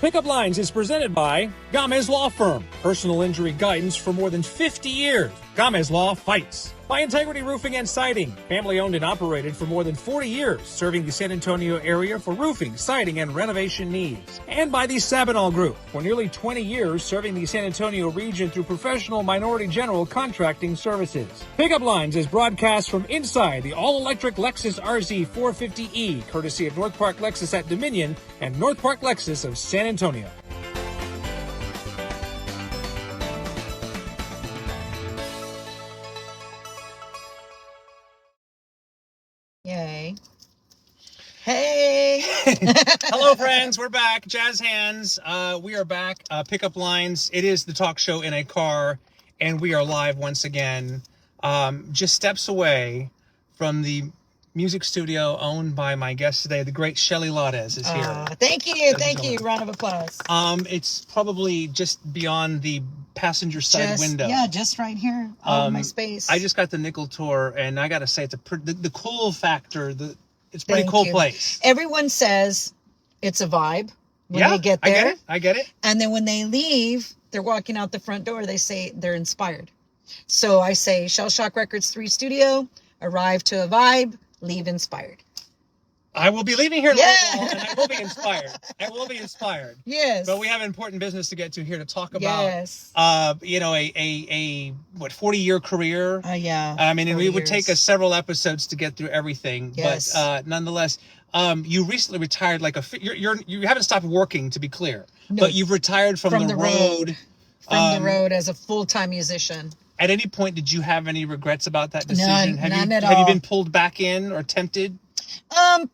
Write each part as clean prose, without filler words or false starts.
Pickup Lines is presented by Gamez Law Firm. Personal injury guidance for more than 50 years. Gamez Law fights. By Integrity Roofing and Siding. Family owned and operated for more than 40 years, serving the San Antonio area for roofing, siding, and renovation needs. And by the Sabinal Group. For nearly 20 years, serving the San Antonio region through professional minority general contracting services. Pickup Lines is broadcast from inside the all-electric Lexus RZ 450E, courtesy of North Park Lexus at Dominion and North Park Lexus of San Antonio. Yay. Hey. Hello, friends. We're back. Jazz hands. We are back. Pickup Lines. It is the talk show in a car, and we are live once again. Just steps away from the music studio owned by my guest today, the great Shelly Lares is here. Thank you. Thank you. Round of applause. It's probably just beyond the passenger side window. Yeah, just right here. My space. I just got the nickel tour, and I got to say, it's the cool factor. It's a pretty cool place. Everyone says it's a vibe when they get there. I get it. And then when they leave, they're walking out the front door, they say they're inspired. So I say Shell Shock Records 3 Studio, arrive to a vibe, leave inspired. I will be leaving here tomorrow, and I will be inspired. I will be inspired. Yes. But we have important business to get to here to talk about. Yes. A 40-year career. Yeah. I mean, and it would take us several episodes to get through everything. Yes. But nonetheless, you recently retired you haven't stopped working, to be clear. No. But you've retired from the road. From the road as a full-time musician. At any point, did you have any regrets about that decision? None at all. Have you been pulled back in or tempted?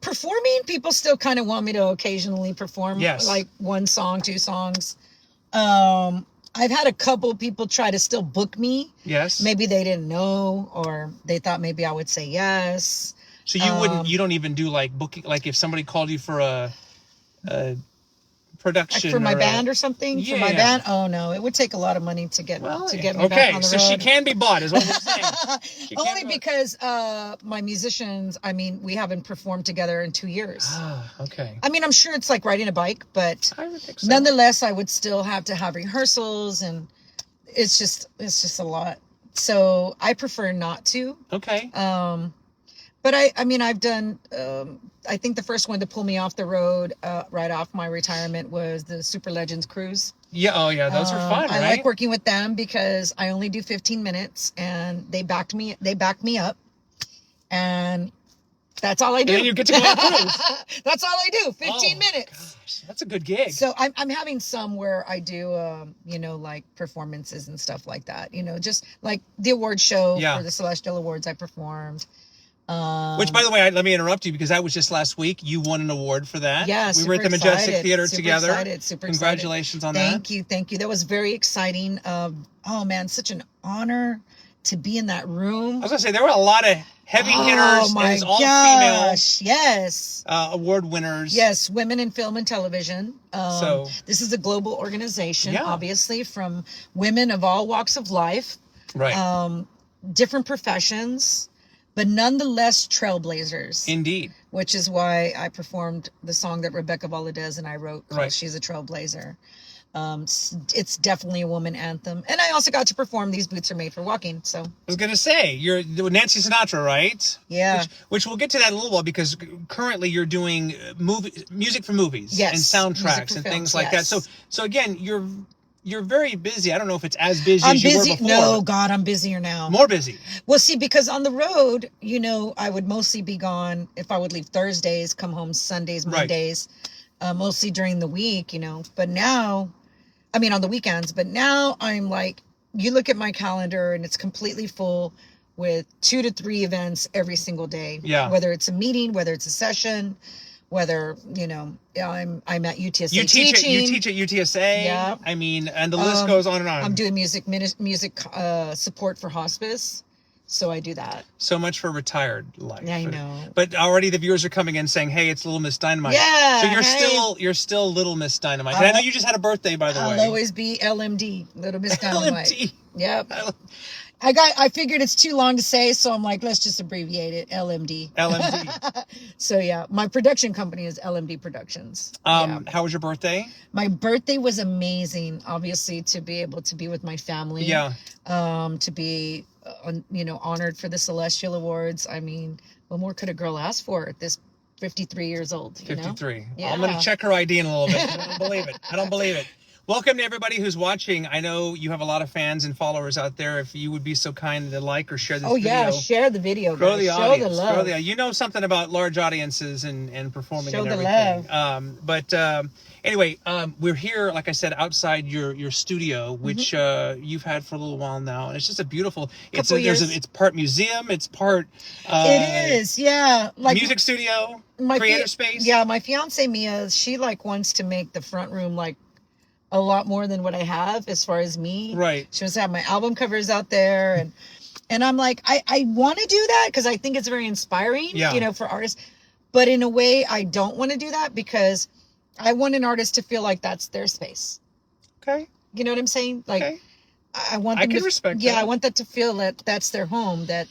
Performing, people still kind of want me to occasionally perform, like one song, 2 songs. I've had a couple people try to still book me. Yes. Maybe they didn't know, or they thought maybe I would say yes. So you don't even do like booking, like if somebody called you for a production, like for my band or something. For my band, oh no, it would take a lot of money to get me back on the road. Okay, so she can be bought, is what we're saying. Only because my musicians, I mean, we haven't performed together in 2 years. Okay. I mean, I'm sure it's like riding a bike, but I would think so. Nonetheless, I would still have to have rehearsals, and it's just a lot. So I prefer not to. Okay. But I mean, I've done, I think the first one to pull me off the road right off my retirement was the Super Legends Cruise. Yeah, oh yeah, those are fun, right? I like working with them because I only do 15 minutes, and they backed me up, and that's all I do. And you get to go on a cruise. That's all I do, 15 minutes. Gosh, that's a good gig. So I'm having some where I do, like performances and stuff like that, just like the award show for the Celestial Awards I performed. Which, by the way, let me interrupt you because that was just last week. You won an award for that. Yeah, we were at the Majestic Theater together. Super Congratulations on that. Thank you. That was very exciting. Oh man, such an honor to be in that room. I was gonna say there were a lot of heavy hitters. Oh my all gosh! Female, yes. Award winners. Yes, women in film and television. So this is a global organization, obviously, from women of all walks of life. Right. Different professions, but nonetheless trailblazers. Indeed. Which is why I performed the song that Rebecca Valadez and I wrote called She's a Trailblazer. It's definitely a woman anthem. And I also got to perform These Boots Are Made for Walking. So I was going to say, you're Nancy Sinatra, right? Yeah. Which we'll get to that in a little while because currently you're doing music for movies and soundtracks and things like that. So again, you're very busy. I don't know if it's as busy as you were before. No, God, I'm busier now. More busy. Well, see, because on the road, I would mostly be gone if I would leave Thursdays, come home Sundays, Mondays, mostly during the week, But now, I mean, on the weekends, but now I'm like, you look at my calendar and it's completely full with 2 to 3 events every single day. Yeah. Whether it's a meeting, whether it's a session, whether, I'm at UTSA you teach at UTSA. Yeah. I mean, and the list goes on and on. I'm doing music support for hospice. So I do that. So much for retired life. I know. But already the viewers are coming in saying, hey, it's Little Miss Dynamite. Yeah. So you're still Little Miss Dynamite. And I know you just had a birthday, by the way. I'll always be LMD, Little Miss Dynamite. LMD. Yep. I figured it's too long to say, so I'm like, let's just abbreviate it, LMD. LMD. So yeah, my production company is LMD Productions. How was your birthday? My birthday was amazing, obviously, to be able to be with my family. Yeah. To be, honored for the Celestial Awards. I mean, what more could a girl ask for at this 53 years old? 53. Yeah. I'm going to check her ID in a little bit. I don't believe it. Welcome to everybody who's watching. I know you have a lot of fans and followers out there. If you would be so kind to like or share this video. Oh, yeah. Share the video. Grow the audience. Show the love. You know something about large audiences and performing Show and the everything. Anyway, we're here, like I said, outside your studio, which you've had for a little while now. And it's just a beautiful, it's part museum. It's part... it is, yeah. Like music studio, creative space. Yeah, my fiance, Mia, she wants to make the front room a lot more than what I have as far as me. Right. She wants to have my album covers out there. And I'm like, I want to do that because I think it's very inspiring, for artists. But in a way, I don't want to do that because I want an artist to feel like that's their space. Okay. You know what I'm saying? Like, okay. I want them to respect that. Yeah, I want that to feel that that's their home, that,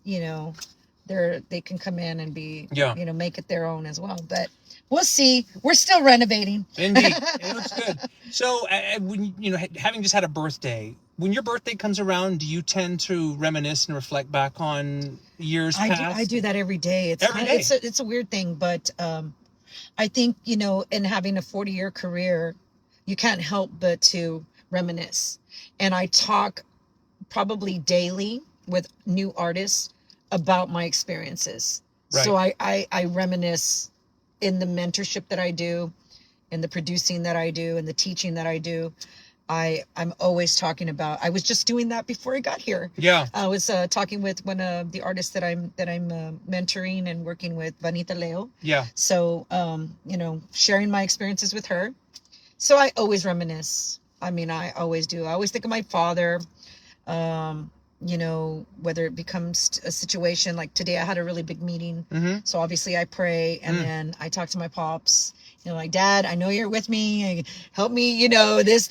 they can come in and be, make it their own as well. But we'll see. We're still renovating. Indeed. It looks good. So, when having just had a birthday, when your birthday comes around, do you tend to reminisce and reflect back on years past? I do that every day. It's a weird thing, but I think, in having a 40-year career, you can't help but to reminisce. And I talk probably daily with new artists about my experiences. Right. So I reminisce in the mentorship that I do, in the producing that I do, and the teaching that I do. I'm always talking about. I was just doing that before I got here. Yeah, I was talking with one of the artists that I'm mentoring and working with, Vanita Leo. Yeah. So sharing my experiences with her. So I always reminisce. I mean, I always do. I always think of my father. Whether it becomes a situation like today, I had a really big meeting. Mm-hmm. So obviously I pray and then I talk to my pops. Like, Dad, I know you're with me. Help me, this.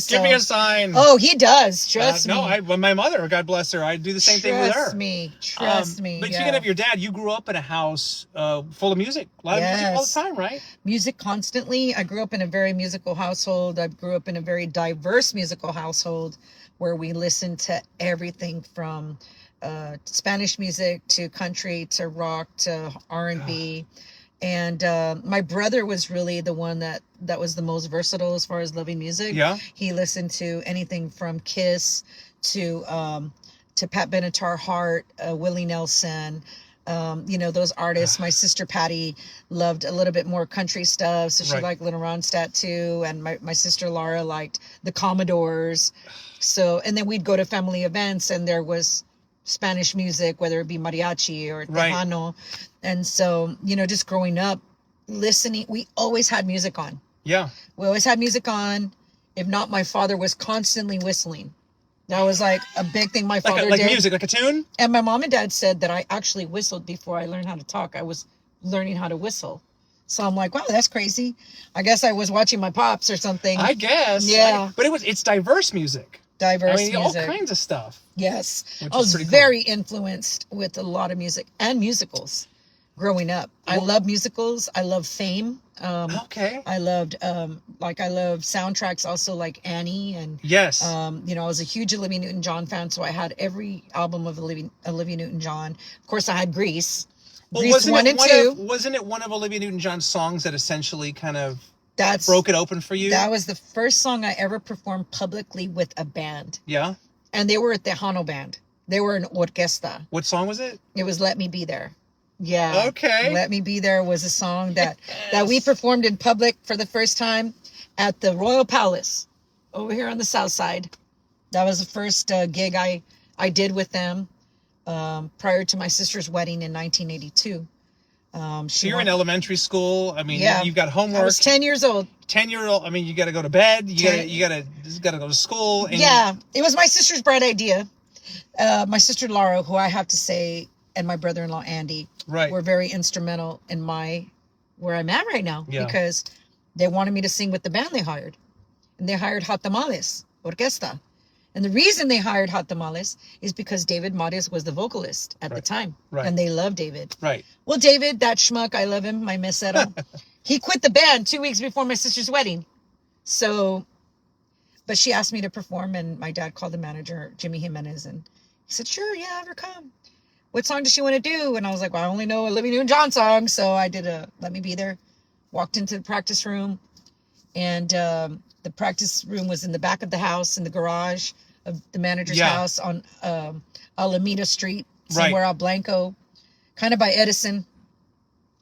Give me a sign. Oh, he does. Trust me. No, my mother, God bless her, I do the same thing with her. Trust me. But speaking of your dad, you grew up in a house full of music. A lot of music all the time, right? Music constantly. I grew up in a very musical household. I grew up in a very diverse musical household where we listened to everything from Spanish music to country to rock to R&B. And my brother was really the one that was the most versatile as far as loving music. Yeah. He listened to anything from Kiss to Pat Benatar, Hart, Willie Nelson, those artists. My sister Patty loved a little bit more country stuff, so she liked Little Ronstadt too. And my sister Laura liked the Commodores. So, and then we'd go to family events and there was Spanish music, whether it be mariachi or Tejano. And so, just growing up, listening, we always had music on. Yeah. We always had music on. If not, my father was constantly whistling. That was like a big thing my father did. Like music, like a tune? And my mom and dad said that I actually whistled before I learned how to talk. I was learning how to whistle. So I'm like, wow, that's crazy. I guess I was watching my pops or something. I guess. Yeah. But it's diverse music. Music. All kinds of stuff. Yes. I was very influenced with a lot of music and musicals growing up. I love musicals. I love Fame. Okay. I loved soundtracks also, like Annie. And yes. I was a huge Olivia Newton John fan, so I had every album of Olivia Newton John. Of course, I had Grease. Grease 1 and 2. Wasn't it one of Olivia Newton John's songs that essentially kind of broke it open for you? That was the first song I ever performed publicly with a band. Yeah. And they were a Tejano band. They were an orquesta. What song was it? It was Let Me Be There. Yeah. Okay. Let Me Be There was a song that we performed in public for the first time at the Royal Palace over here on the South Side. That was the first gig I did with them prior to my sister's wedding in 1982. So you're in elementary school. I mean, yeah. You've got homework. I was 10 years old. 10-year-old. I mean, you got to go to bed. You got to go to school. And it was my sister's bright idea. My sister Laura, who I have to say, and my brother-in-law Andy, were very instrumental in where I'm at right now, because they wanted me to sing with the band they hired, and they hired Hot Tamales Orquesta, And the reason they hired Hot Tamales is because David Mares was the vocalist at the time. Right. And they loved David. Right. Well, David, that schmuck, I love him, my mesero. He quit the band 2 weeks before my sister's wedding. So, but she asked me to perform, and my dad called the manager, Jimmy Jimenez, and he said, sure, yeah, have her come. What song does she want to do? And I was like, well, I only know Olivia Newton John songs. So I did a Let Me Be There, walked into the practice room, and the practice room was in the back of the house, in the garage of the manager's house on Alameda Street, somewhere out Blanco, kind of by Edison.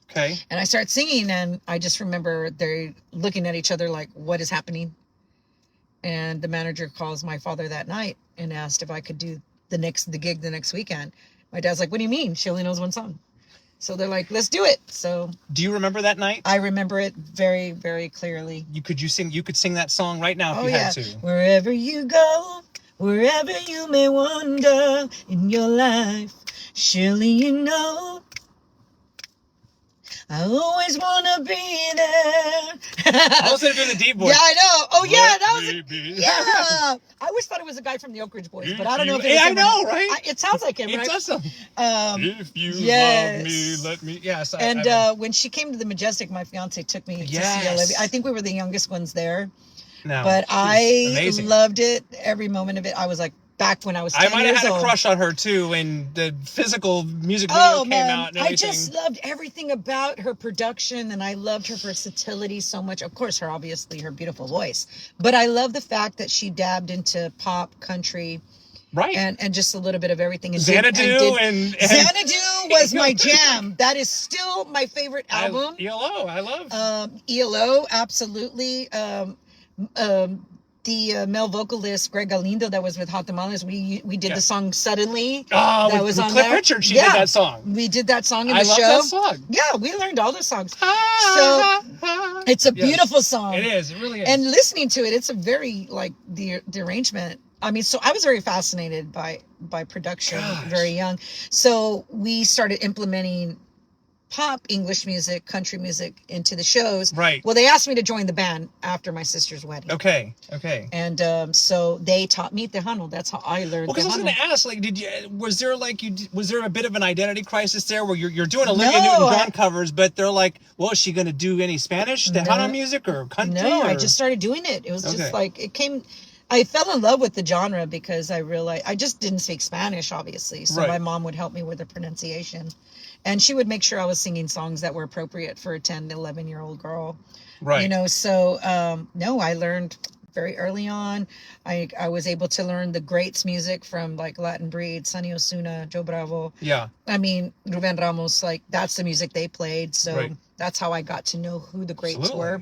Okay. And I start singing, and I just remember they're looking at each other like, what is happening? And the manager calls my father that night and asked if I could do the gig the next weekend. My dad's like, what do you mean? She only knows one song. So they're like, let's do it. So do you remember that night? I remember it very, very clearly. You could sing that song right now if you had to. Wherever you go, wherever you may wander in your life, surely you know I always want to be there. I was going to do the deep voice. Yeah, I know. Oh, yeah, that was Yeah. I always thought it was a guy from the Oak Ridge Boys, but I don't know if it was I him know, right? It sounds like him, it's right? awesome. If you love me, let me. Yes. And when she came to the Majestic, my fiance took me to see Olivia. I think we were the youngest ones there. No, but I amazing. Loved it, every moment of it. I was like, back when I was 10 years old. I might have had a crush on her too, and the physical music video came out and everything. I just loved everything about her production, and I loved her versatility so much. Of course, obviously her beautiful voice, but I love the fact that she dabbed into pop, country, right, and just a little bit of everything. And Xanadu Xanadu was my jam. That is still my favorite album. ELO, I love. ELO, absolutely. The male vocalist Greg Galindo that was with Hot Tamales, we did the song Suddenly. Oh, that was with on Cliff there. Richard, she did that song. We did that song in the show. I love that song. Yeah, we learned all the songs. So it's a beautiful song. It is. It really is. And listening to it, it's a very the arrangement. I mean, so I was very fascinated by production, very young. So we started implementing pop, English music, country music into the shows. Right. Well, they asked me to join the band after my sister's wedding. Okay. And so they taught me Tejano. That's how I learned. Well, because I was going to ask, was there a bit of an identity crisis there where you're doing Olivia Newton John covers, but they're like, well, is she going to do any Spanish Tejano music or country? No, I just started doing it. It was just like it came. I fell in love with the genre because I realized I just didn't speak Spanish, obviously. So my mom would help me with the pronunciation. And she would make sure I was singing songs that were appropriate for a 10 to 11-year-old girl. Right. You know, so, I learned very early on. I was able to learn the greats music from like Latin Breed, Sonny Osuna, Joe Bravo. Yeah. I mean, Ruben Ramos, that's the music they played. So that's how I got to know who the greats were.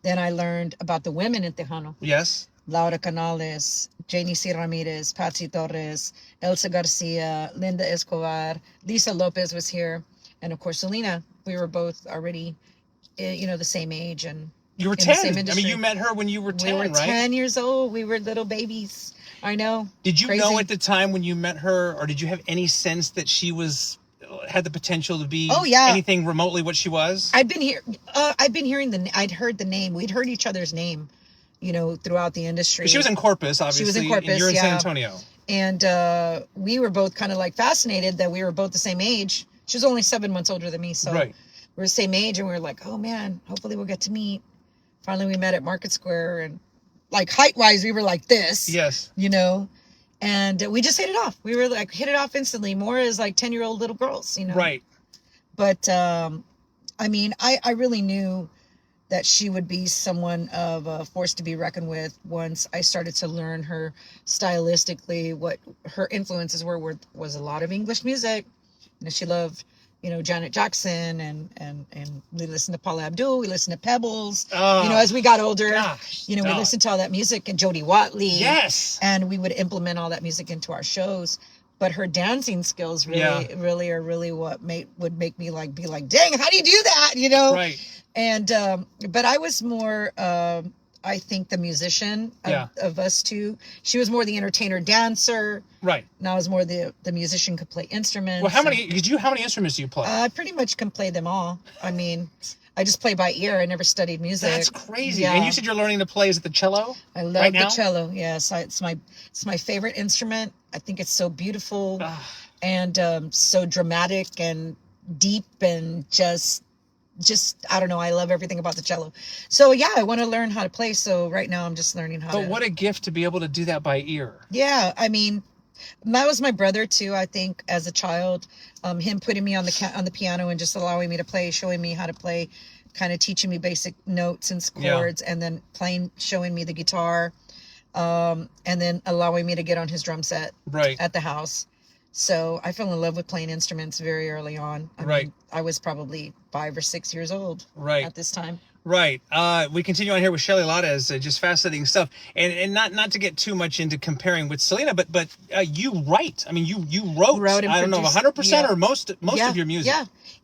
Then I learned about the women in Tejano. Yes. Laura Canales, Janie C. Ramirez, Patsy Torres, Elsa Garcia, Linda Escobar, Lisa Lopez was here, and of course Selena. We were both already, the same age, and you were 10. I mean, you met her when you were 10, right? We were 10 years old. We were little babies. I know. Did you know at the time when you met her, or did you have any sense that she had the potential to be anything remotely what she was? I'd been hearing I'd heard the name. We'd heard each other's name. Throughout the industry. But she was in Corpus, obviously. She was in Corpus, and you're in San Antonio. And we were both kind of fascinated that we were both the same age. She was only 7 months older than me, so we were the same age, and we were like, oh man, hopefully we'll get to meet. Finally, we met at Market Square, and height-wise, we were like this. Yes. And we just hit it off. We were hit it off instantly, more as 10-year-old little girls, Right. But, I mean, I really knew that she would be someone of a force to be reckoned with once I started to learn her stylistically. What her influences was a lot of English music. She loved, Janet Jackson, and we listened to Paula Abdul, we listened to Pebbles. As we got older, we listened to all that music, and Jody Watley. Yes. And we would implement all that music into our shows. But her dancing skills really are what would make me be like, dang, how do you do that? Right. And, but I was more, I think the musician of us two. She was more the entertainer dancer. Right. And I was more the musician, could play instruments. Well, how many instruments do you play? I pretty much can play them all. I mean, I just play by ear. I never studied music. That's crazy. Yeah. And you said you're learning to play, is it the cello? I love right the now? cello. Yes, it's my favorite instrument. I think it's so beautiful and so dramatic and deep and just I don't know. I love everything about the cello. So yeah, I want to learn how to play. So right now I'm just learning how to. But what a gift to be able to do that by ear. Yeah, I mean, that was my brother too. I think as a child, him putting me on the piano and just allowing me to play, showing me how to play, kind of teaching me basic notes and chords, and then showing me the guitar, and then allowing me to get on his drum set at the house. So I fell in love with playing instruments very early on. I mean, I was probably 5 or 6 years old at this time. Right. We continue on here with Shelly Lares, just fascinating stuff. And not to get too much into comparing with Selena, but you write. I mean, you wrote and I don't know, 100% or most of your music.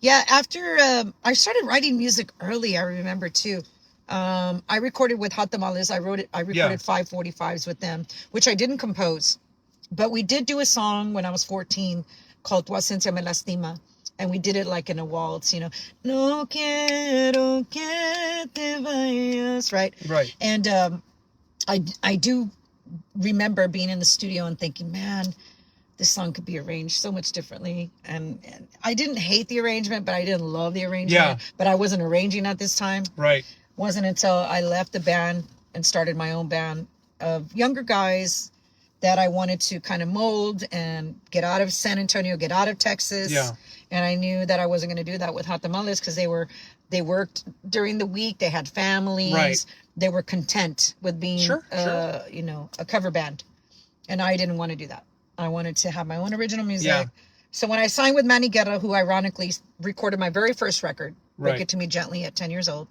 Yeah. After I started writing music early, I remember too. I recorded with Hot Tamales. I recorded 545s with them, which I didn't compose. But we did do a song when I was 14 called Tu ausencia me lastima. And we did it like in a waltz, you know. No quiero que te vayas, right? Right. And I do remember being in the studio and thinking, man, this song could be arranged so much differently. And I didn't hate the arrangement, but I didn't love the arrangement. Yeah. But I wasn't arranging at this time. Right. Wasn't until I left the band and started my own band of younger guys that I wanted to kind of mold and get out of San Antonio, get out of Texas. Yeah. And I knew that I wasn't going to do that with Hot Tamales because they worked during the week. They had families. Right. They were content with being, you know, a cover band. And I didn't want to do that. I wanted to have my own original music. Yeah. So when I signed with Manny Guerra, who ironically recorded my very first record, Break It To Me Gently at 10 years old,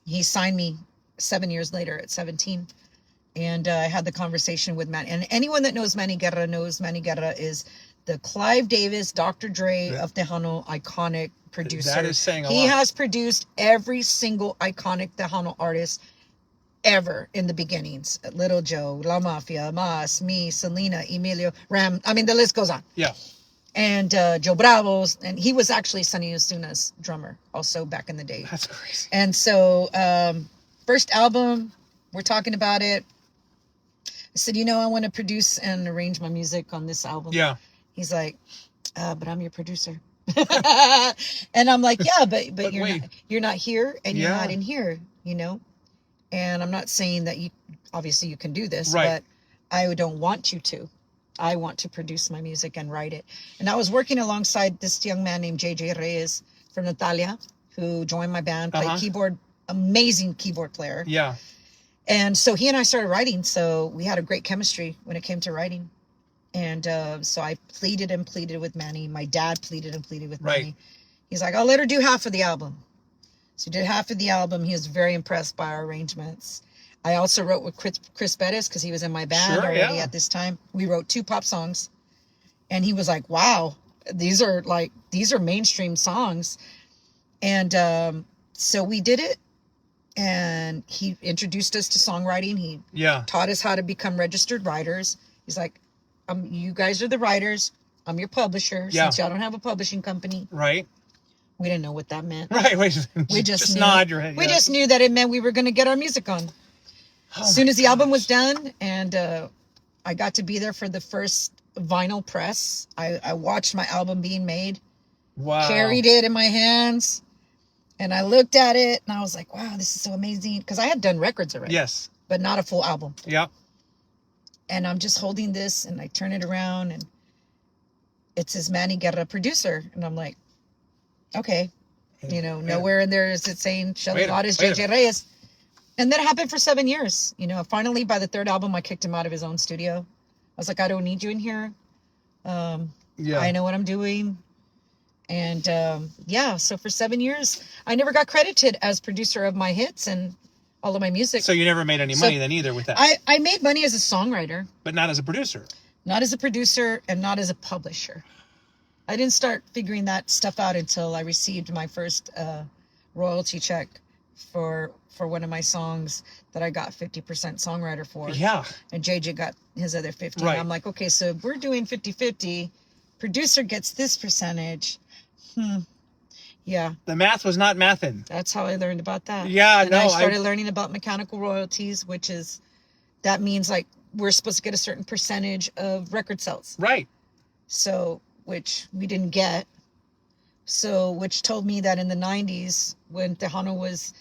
he signed me 7 years later at 17. And I had the conversation with Manny. And anyone that knows Manny Guerra knows Manny Guerra is the Clive Davis, Dr. Dre of Tejano iconic producer. That is saying a lot. He has produced every single iconic Tejano artist ever in the beginnings. Little Joe, La Mafia, Mas, me, Selena, Emilio, Ram. I mean, the list goes on. Yeah. And Joe Bravos. And he was actually Sonny Osuna's drummer also back in the day. That's crazy. And so first album, we're talking about it. I said, you know, I want to produce and arrange my music on this album. Yeah. He's like, but I'm your producer. And I'm like, yeah, but you're not here and you're not in here, you know? And I'm not saying that obviously you can do this, but I don't want you to. I want to produce my music and write it. And I was working alongside this young man named JJ Reyes from Natalia, who joined my band, played keyboard, amazing keyboard player. Yeah. And so he and I started writing. So we had a great chemistry when it came to writing. And so I pleaded with Manny. My dad pleaded with Manny. He's like, I'll let her do half of the album. So he did half of the album. He was very impressed by our arrangements. I also wrote with Chris Bettis because he was in my band already at this time. We wrote 2 pop songs. And he was like, wow, these are mainstream songs. And so we did it. And he introduced us to songwriting. He taught us how to become registered writers. He's like, you guys are the writers. I'm your publisher. Since y'all don't have a publishing company. Right. We didn't know what that meant. Right. We just nod your head. We just knew that it meant we were going to get our music on. As soon as the album was done and I got to be there for the first vinyl press, I watched my album being made. Wow. Carried it in my hands. And I looked at it and I was like, wow, this is so amazing. Because I had done records already. Yes. But not a full album. Yeah. And I'm just holding this and I turn it around and it says Manny Guerra producer. And I'm like, okay. You know, nowhere in there is it saying Shelly Lares, JJ Reyes. And that happened for 7 years. You know, finally by the 3rd album, I kicked him out of his own studio. I was like, I don't need you in here. I know what I'm doing. And so for 7 years, I never got credited as producer of my hits and all of my music. So you never made any money then either with that? I made money as a songwriter. But not as a producer? Not as a producer and not as a publisher. I didn't start figuring that stuff out until I received my first royalty check for one of my songs that I got 50% songwriter for. Yeah. And JJ got his other 50. Right. I'm like, okay, so if we're doing 50-50, producer gets this percentage. Yeah. The math was not mathin'. That's how I learned about that. Yeah, and no. I started learning about mechanical royalties, which is, that means like we're supposed to get a certain percentage of record sales. Right. So, which we didn't get. So, which told me that in the 90s, when Tejano was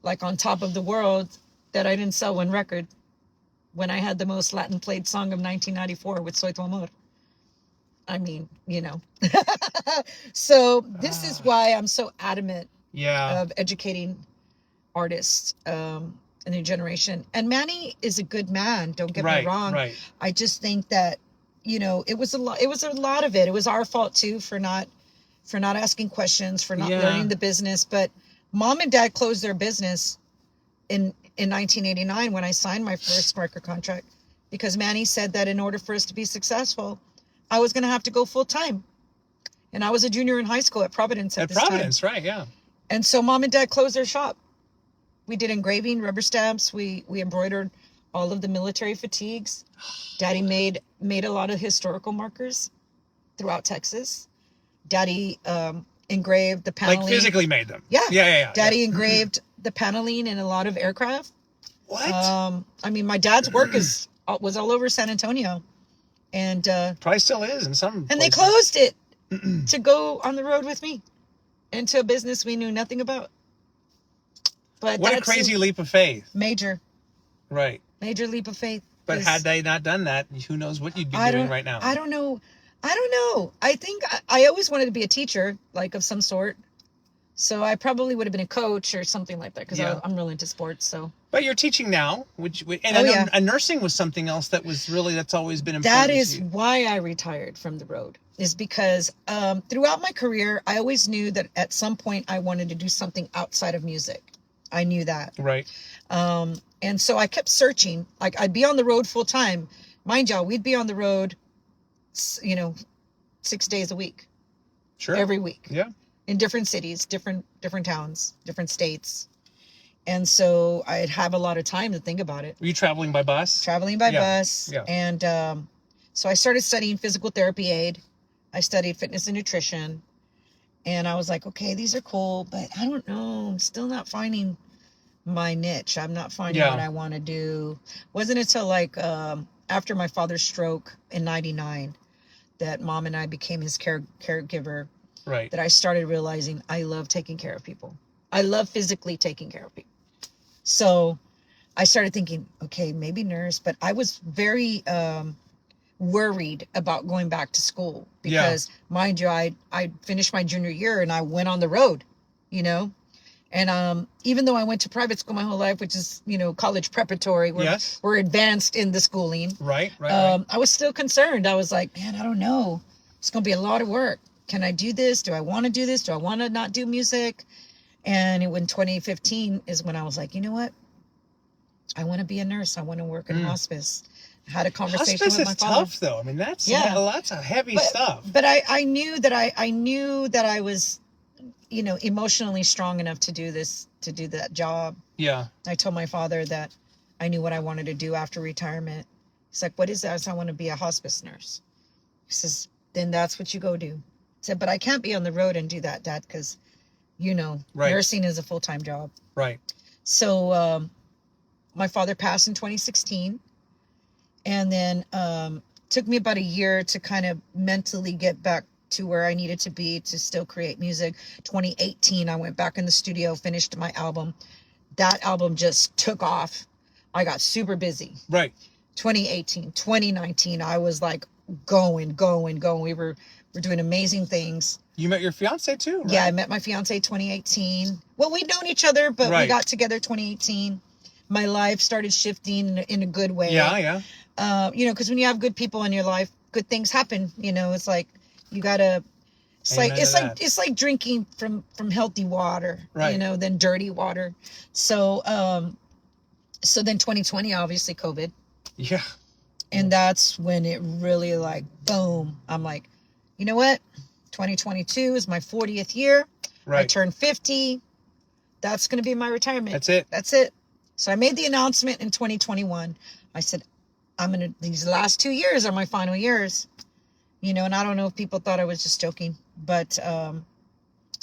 like on top of the world, that I didn't sell one record when I had the most Latin played song of 1994 with Soy Tu Amor. I mean, you know. So this is why I'm so adamant of educating artists, a new generation. And Manny is a good man. Don't get me wrong. Right. I just think that, you know, it was a lot of it. It was our fault too for not asking questions, for not learning the business. But Mom and Dad closed their business in 1989 when I signed my first record contract, because Manny said that in order for us to be successful, I was going to have to go full time. And I was a junior in high school at Providence at this Providence, time. right, yeah. And so Mom and Dad closed their shop. We did engraving, rubber stamps. We embroidered all of the military fatigues. Daddy made a lot of historical markers throughout Texas. Daddy engraved the paneling. Like physically made them. Yeah. Daddy engraved the paneling in a lot of aircraft. What? I mean, my dad's work was all over San Antonio. And probably still is in some and places. They closed it to go on the road with me into a business we knew nothing about. But what a crazy leap of faith. Major leap of faith. But had they not done that, who knows what you'd be doing right now. I don't know. I think I always wanted to be a teacher, like of some sort. So I probably would have been a coach or something like that, because I'm really into sports. So. But you're teaching now, and nursing was something else that's always been important. That is why I retired from the road, is because throughout my career, I always knew that at some point I wanted to do something outside of music. I knew that. Right. And so I kept searching. Like, I'd be on the road full time. Mind y'all, we'd be on the road, 6 days a week. Sure. Every week. Yeah. In different cities, different towns, different states. And so I'd have a lot of time to think about it. Were you traveling by bus? Traveling by bus. Yeah. And so I started studying physical therapy aid. I studied fitness and nutrition. And I was like, okay, these are cool, but I don't know. I'm still not finding my niche. I'm not finding what I want to do. Wasn't until like after my father's stroke in 99 that Mom and I became his caregiver. Right. That I started realizing I love taking care of people. I love physically taking care of people. So I started thinking, okay, maybe nurse, but I was very worried about going back to school because, mind you, I finished my junior year and I went on the road, and even though I went to private school my whole life, which is, college preparatory, we're advanced in the schooling. Right. I was still concerned. I was like, man, I don't know. It's going to be a lot of work. Can I do this? Do I want to do this? Do I want to not do music? And in 2015 is when I was like, you know what? I want to be a nurse. I want to work in hospice. I had a conversation with my father. Hospice is tough, though. I mean, that's lots of heavy stuff. But I knew that I was, emotionally strong enough to do that job. Yeah. I told my father that I knew what I wanted to do after retirement. He's like, what is that? I said, I want to be a hospice nurse. He says, then that's what you go do. I said, but I can't be on the road and do that, Dad, because, nursing is a full-time job. Right. So my father passed in 2016. And then took me about a year to kind of mentally get back to where I needed to be to still create music. 2018, I went back in the studio, finished my album. That album just took off. I got super busy. Right. 2018, 2019, I was like going. We were doing amazing things. You met your fiance too, right? Yeah, I met my fiance 2018. Well, we'd known each other, but we got together 2018. My life started shifting in a good way. Yeah. Because when you have good people in your life, good things happen. It's like you gotta. It's like drinking from healthy water. Right. Than dirty water. So then 2020, obviously COVID. Yeah. And that's when it really boom. I'm like, you know what? 2022 is my 40th year. Right. I turned 50. That's gonna be my retirement. That's it. So I made the announcement in 2021. I said, these last 2 years are my final years, and I don't know if people thought I was just joking, but,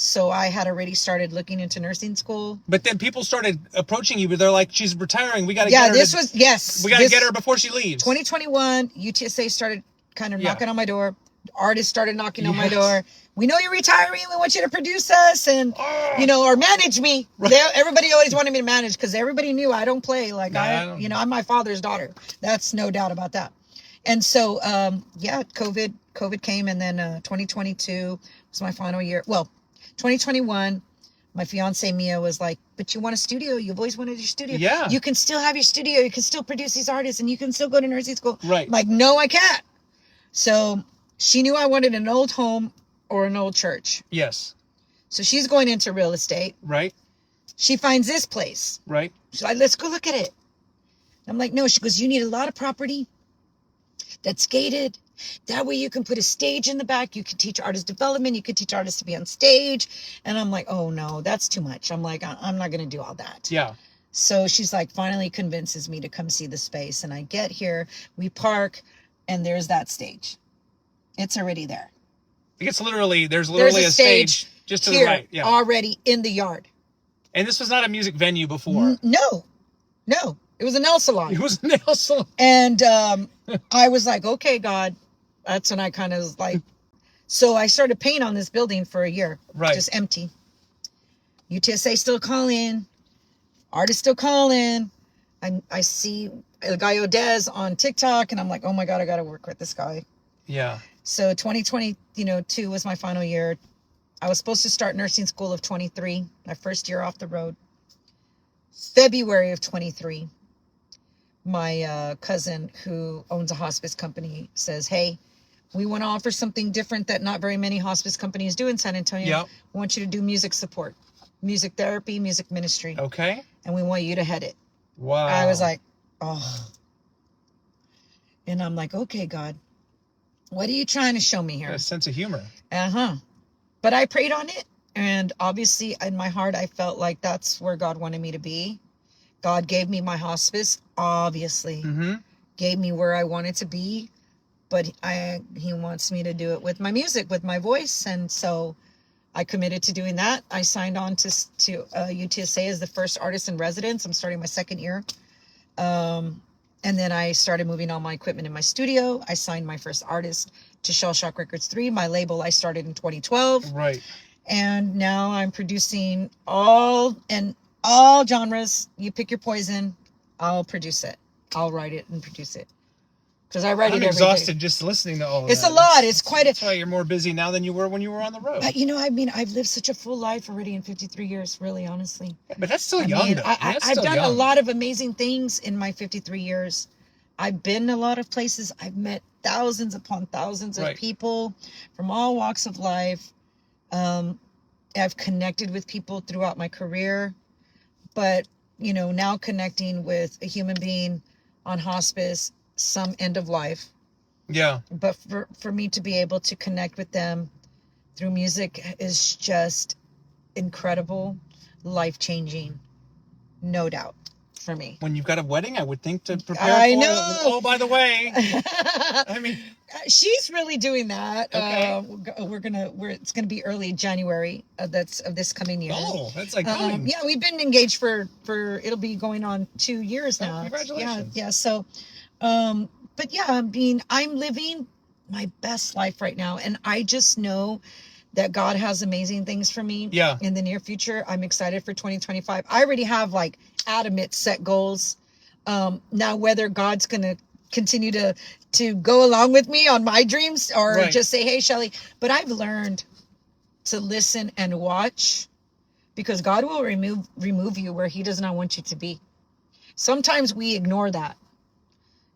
So I had already started looking into nursing school. But then people started approaching you, but they're like, she's retiring. We got to get her. Yes. We got to get her before she leaves. 2021, UTSA started kind of knocking on my door. Artists started knocking on my door. We know you're retiring. We want you to produce us and, or manage me. Right. Everybody always wanted me to manage because everybody knew I don't play. Like I'm my father's daughter. That's no doubt about that. And so, COVID came, and then 2022 was my final year. Well, 2021, my fiance Mia was like, but you want a studio? You've always wanted your studio. Yeah. You can still have your studio. You can still produce these artists, and you can still go to nursing school. Right. I'm like, no, I can't. So she knew I wanted an old home or an old church. Yes. So she's going into real estate. Right. She finds this place. Right. She's like, let's go look at it. I'm like, no. She goes, you need a lot of property that's gated. That way you can put a stage in the back. You can teach artist development. You can teach artists to be on stage. And I'm like, oh no, that's too much. I'm like, I'm not going to do all that. Yeah. So she's like, finally convinces me to come see the space. And I get here, we park, and there's that stage. It's already there. There's literally a stage just to the right. Yeah. Already in the yard. And this was not a music venue before. No. It was a nail salon. It was a nail salon. And I was like, okay, God. That's when I kind of was like, so I started painting on this building for a year. Right. Just empty. UTSA still calling. Artists still calling. I see El Gallo Dez on TikTok, and I'm like, oh my God, I got to work with this guy. Yeah. So 2022 was my final year. I was supposed to start nursing school of 23, my first year off the road. February of 23, my cousin who owns a hospice company says, hey, we want to offer something different that not very many hospice companies do in San Antonio. Yep. We want you to do music support, music therapy, music ministry. Okay. And we want you to head it. Wow. I was like, oh. And I'm like, okay, God, what are you trying to show me here? A sense of humor. But I prayed on it. And obviously in my heart, I felt like that's where God wanted me to be. God gave me my hospice, obviously. Mm-hmm. Gave me where I wanted to be. But he wants me to do it with my music, with my voice. And so I committed to doing that. I signed on to UTSA as the first artist in residence. I'm starting my second year. And then I started moving all my equipment in my studio. I signed my first artist to Shell Shock Records 3. My label I started in 2012. Right. And now I'm producing all genres. You pick your poison. I'll produce it. I'll write it and produce it. Because I write it every day. I'm exhausted just listening to all of that. It's a lot. It's quite That's why you're more busy now than you were when you were on the road. But I've lived such a full life already in 53 years, really, honestly. But that's still young, though. I've done a lot of amazing things in my 53 years. I've been a lot of places. I've met thousands upon thousands of people from all walks of life. I've connected with people throughout my career. But, now connecting with a human being on hospice, some end of life. Yeah. But for me to be able to connect with them through music is just incredible, life-changing, no doubt, for me. When you've got a wedding, I would think to prepare for I know. Oh, by the way. I mean, she's really doing that. Okay. It's gonna be early January of this coming year. Oh, that's like coming. Yeah, we've been engaged for it'll be going on 2 years now. Oh, congratulations. Yeah. So, but yeah, I'm living my best life right now, and I just know that God has amazing things for me. Yeah. In the near future. I'm excited for 2025. I already have like adamant set goals. Now whether God's gonna continue to go along with me on my dreams or just say, hey, Shelly, but I've learned to listen and watch, because God will remove you where he does not want you to be. Sometimes we ignore that.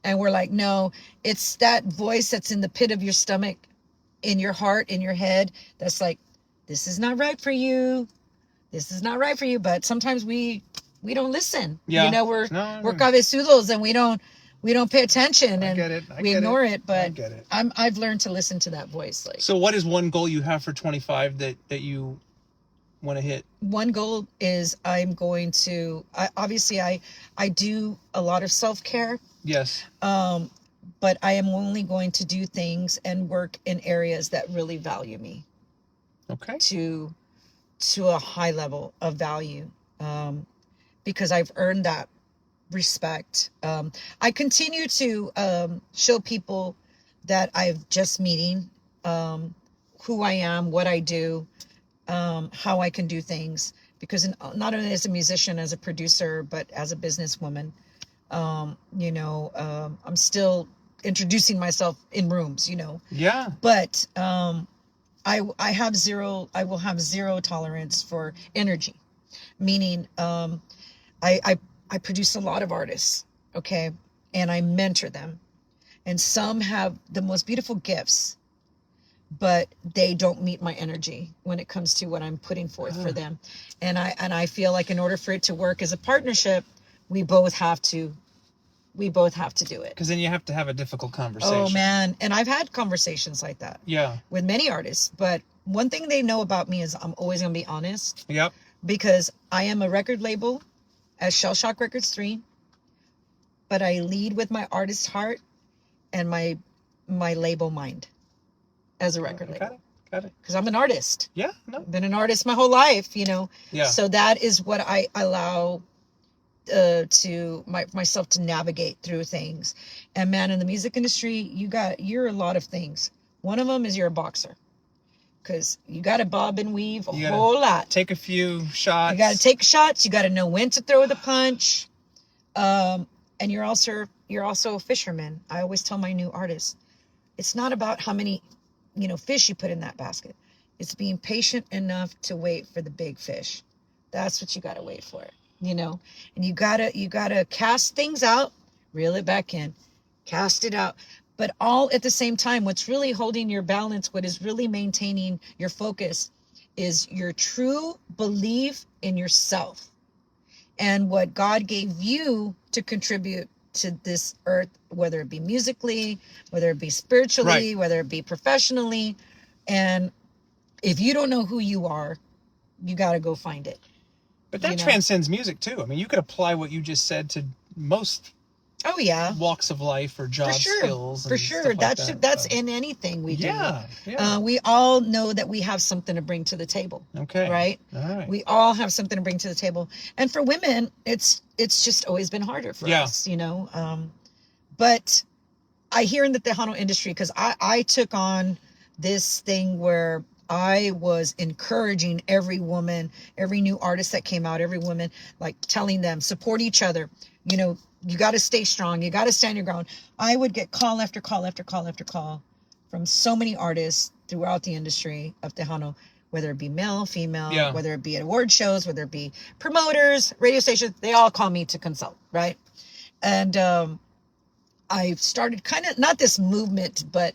And we're like, no, it's that voice that's in the pit of your stomach, in your heart, in your head, that's like, this is not right for you. This is not right for you. But sometimes we don't listen. Yeah. We're cabezudos, and we don't pay attention, and we ignore it. But I've learned to listen to that voice. So what is one goal you have for 25 that you want to hit? One goal is I'm going to, I do a lot of self-care. Yes. But I am only going to do things and work in areas that really value me. Okay. To to a high level of value, because I've earned that respect. I continue to show people that I've just meeting, who I am, what I do, how I can do things, because not only as a musician, as a producer, but as a businesswoman, I'm still introducing myself in rooms, Yeah. but I will have zero tolerance for energy, meaning I produce a lot of artists, okay, and I mentor them, and some have the most beautiful gifts, but they don't meet my energy when it comes to what I'm putting forth for them. And I feel like in order for it to work as a partnership, we both have to do it. Because then you have to have a difficult conversation. Oh man, and I've had conversations like that. Yeah. With many artists, but one thing they know about me is I'm always going to be honest. Yep. Because I am a record label as Shell Shock Records 3, but I lead with my artist heart and my label mind as a record label. Got it. Because I'm an artist. Yeah. No. I've been an artist my whole life, Yeah. So that is what I allow to myself to navigate through things. And man, in the music industry, you're a lot of things. One of them is you're a boxer. Because you got to bob and weave a whole lot. Take a few shots. You got to take shots. You got to know when to throw the punch. And you're also a fisherman. I always tell my new artists, it's not about how many, fish you put in that basket. It's being patient enough to wait for the big fish. That's what you got to wait for, and you gotta cast things out, reel it back in, cast it out. But all at the same time, what's really holding your balance, what is really maintaining your focus, is your true belief in yourself and what God gave you to contribute to this earth, whether it be musically, whether it be spiritually, whether it be professionally. And if you don't know who you are, you got to go find it. But that transcends music too. I mean, you could apply what you just said to most walks of life or job skills. For sure. That's in anything we do. Yeah. We all know that we have something to bring to the table. Okay. Right? All right. We all have something to bring to the table. And for women, it's just always been harder for us, But I hear in the Tejano industry, because I took on this thing where I was encouraging every woman, every new artist that came out, every woman, like telling them, support each other. You got to stay strong. You got to stand your ground. I would get call after call after call after call from so many artists throughout the industry of Tejano, whether it be male, female, whether it be at award shows, whether it be promoters, radio stations, they all call me to consult, right? And I started kind of, not this movement, but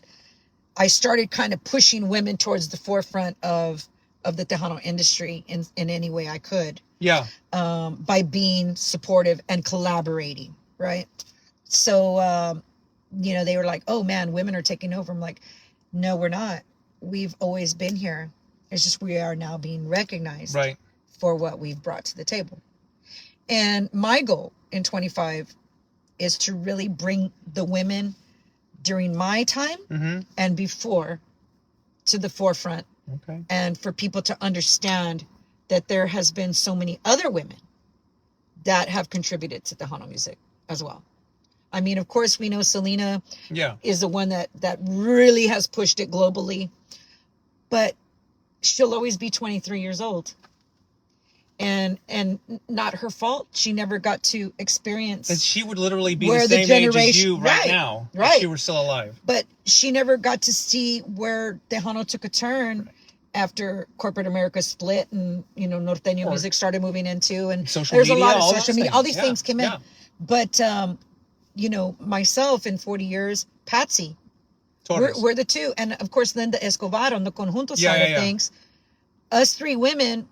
I started kind of pushing women towards the forefront of the Tejano industry in any way I could. Yeah. By being supportive and collaborating, right? So, they were like, oh man, women are taking over. I'm like, no, we're not. We've always been here. It's just we are now being recognized for what we've brought to the table. And my goal in 25 is to really bring the women during my time and before to the forefront. Okay. And for people to understand that there has been so many other women that have contributed to Tejano music as well. I mean, of course, we know Selena is the one that really has pushed it globally, but she'll always be 23 years old. And not her fault. She never got to experience. And she would literally be the same age as you right now. If she were still alive. But she never got to see where Tejano took a turn after corporate America split and, Norteño music started moving into. And there's a lot of social media. All these things came in. But, myself in 40 years, Patsy, we're the two. And, of course, Linda Escobar on the Conjunto side of things. Us three women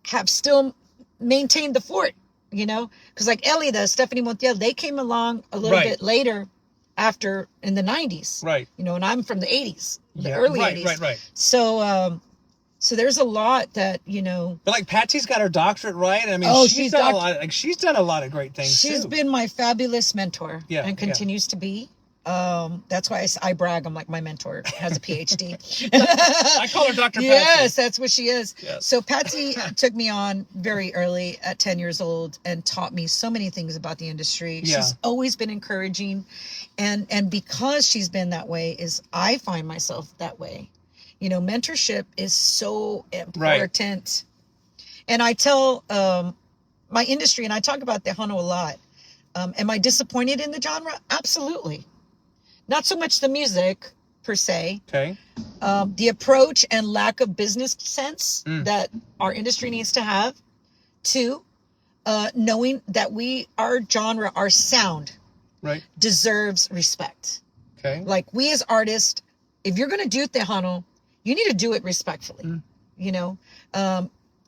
have still maintained the fort, because like Elida, Stephanie Montiel, they came along a little bit later after in the 90s. Right. And I'm from the 80s, the early 80s. Right. So there's a lot that, But like Patsy's got her doctorate, right? I mean, she's done a lot of great things. She's been my fabulous mentor and continues to be. That's why I brag. I'm like, my mentor has a PhD. I call her Dr. Patsy. Yes, that's what she is. Yes. So Patsy took me on very early at 10 years old and taught me so many things about the industry. Yeah. She's always been encouraging. And because she's been that way, is I find myself that way. You know, mentorship is so important. Right. And I tell my industry, and I talk about Tejano a lot. Am I disappointed in the genre? Absolutely. Not so much the music per se. Okay. The approach and lack of business sense that our industry needs to have. 2, knowing that our genre, our sound, right, deserves respect. Okay. Like we as artists, if you're going to do Tejano, you need to do it respectfully. You know,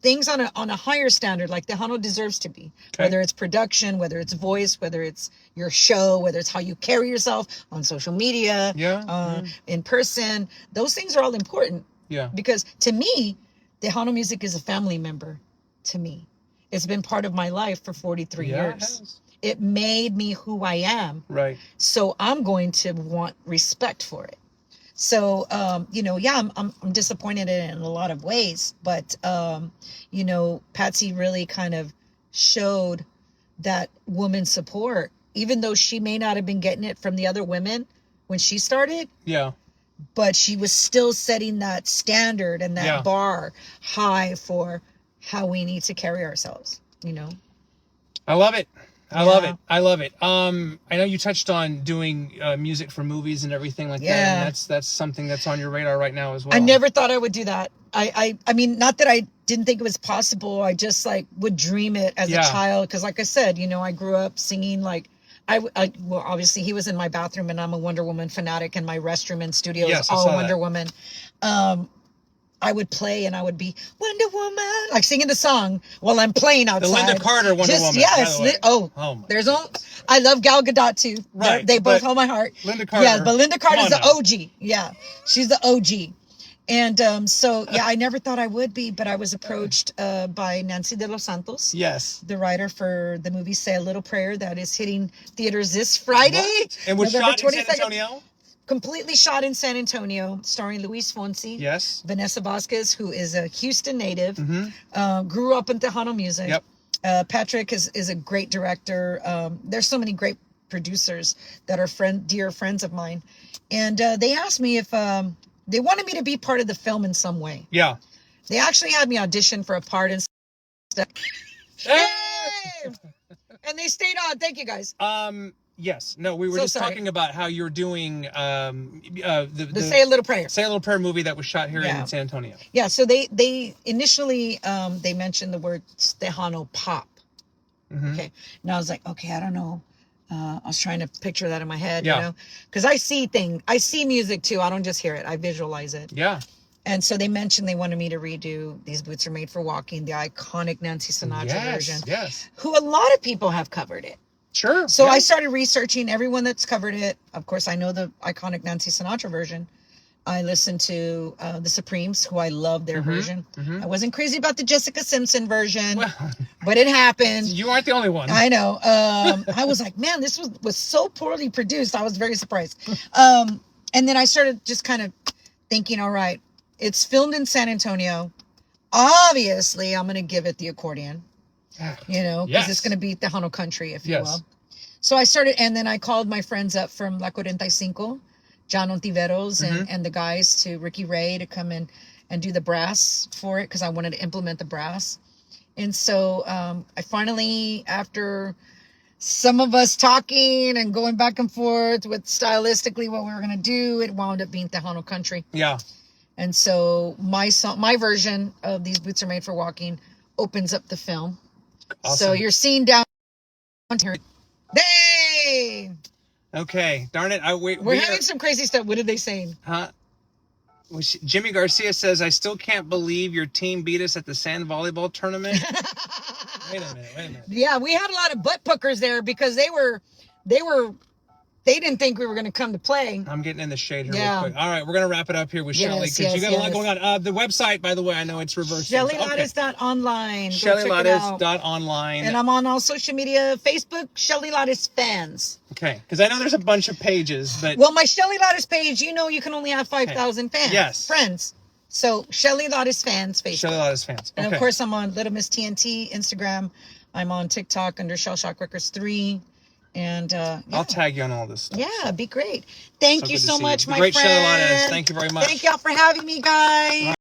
things on a higher standard, like Tejano deserves to be. Okay. Whether it's production, whether it's voice, whether it's your show, whether it's how you carry yourself on social media, in person, those things are all important. Yeah. Because to me, Tejano music is a family member. To me, it's been part of my life for 43 years. It made me who I am. Right. So I'm going to want respect for it. So, you know, I'm disappointed in it in a lot of ways, but, you know, Patsy really kind of showed that woman support, even though she may not have been getting it from the other women when she started. Yeah. But she was still setting that standard and that bar high for how we need to carry ourselves, you know? I love it. I love it. I love it. I know you touched on doing music for movies and everything like that. And that's something that's on your radar right now as well. I never thought I would do that. I mean, not that I didn't think it was possible. I just like would dream it as a child. Cause like I said, you know, I grew up singing like, well, obviously he was in my bathroom and I'm a Wonder Woman fanatic, and my restroom and studio is all Wonder Woman. I would play and I would be Wonder Woman, like singing the song while I'm playing outside. The Linda Carter Wonder Woman. Yes. I love Gal Gadot too. Right. They both hold my heart. Linda Carter. Yeah, but Linda Carter's the OG. Yeah. She's the OG. And so, I never thought I would be, but I was approached by Nancy de los Santos. Yes. The writer for the movie Say a Little Prayer that is hitting theaters this Friday. What? And was shot in San Antonio? Completely shot in San Antonio, starring Luis Fonsi. Yes. Vanessa Vasquez, who is a Houston native, grew up in Tejano music. Yep. Patrick is a great director. There's so many great producers that are dear friends of mine. And they asked me if they wanted me to be part of the film in some way. Yeah. They actually had me audition for a part and stuff. Hey! And they stayed on. Thank you, guys. Yes. No, we were just talking about how you're doing the Say a Little Prayer. Say a Little Prayer movie that was shot here in San Antonio. Yeah, so they initially they mentioned the word Tejano pop. Okay. And I was like, okay, I don't know. I was trying to picture that in my head, you know, because I see music too. I don't just hear it. I visualize it. Yeah. And so they mentioned they wanted me to redo These Boots Are Made for Walking, the iconic Nancy Sinatra version. Yes. Who a lot of people have covered it. Sure. So I started researching everyone that's covered it. Of course, I know the iconic Nancy Sinatra version. I listened to the Supremes, who I love their version. I wasn't crazy about the Jessica Simpson version, but it happened. You aren't the only one. I know. I was like, man, this was so poorly produced. I was very surprised. And then I started just kind of thinking, all right, it's filmed in San Antonio. Obviously, I'm going to give it the accordion. You know, because it's going to be Tejano country, if you will. So I started, and then I called my friends up from La 45, John Ontiveros and the guys, to Ricky Ray to come in and do the brass for it, because I wanted to implement the brass. And so I finally, after some of us talking and going back and forth with stylistically what we were going to do, it wound up being Tejano country. Yeah. And so my version of These Boots Are Made for Walking opens up the film. Awesome. So you're seeing down here. Hey! Okay, darn it. We're having some crazy stuff. What are they saying? Huh? Jimmy Garcia says, I still can't believe your team beat us at the sand volleyball tournament. Wait a minute. Yeah, we had a lot of butt puckers there because they were They didn't think we were going to come to play. I'm getting in the shade here Yeah. real quick. All right, we're going to wrap it up here with Shelly because you got a lot going on. The website, by the way, I know it's reversing. shellylares.online. shellylares.online. And I'm on all social media, Facebook, Shelly Lares Fans. Okay, because I know there's a bunch of pages, but... Well, my Shelly Lares page, you know you can only have 5,000 fans. Yes. Friends. So, Shelly Lares Fans, Facebook. Shelly Lares Fans. Okay. And, of course, I'm on Little Miss TNT, Instagram. I'm on TikTok under Shell Shock Records 3. And yeah. I'll tag you on all this stuff. Yeah, be great. Thank you so much, my friend. Great Shelly Lares. friend. Thank you very much. Thank y'all for having me, guys.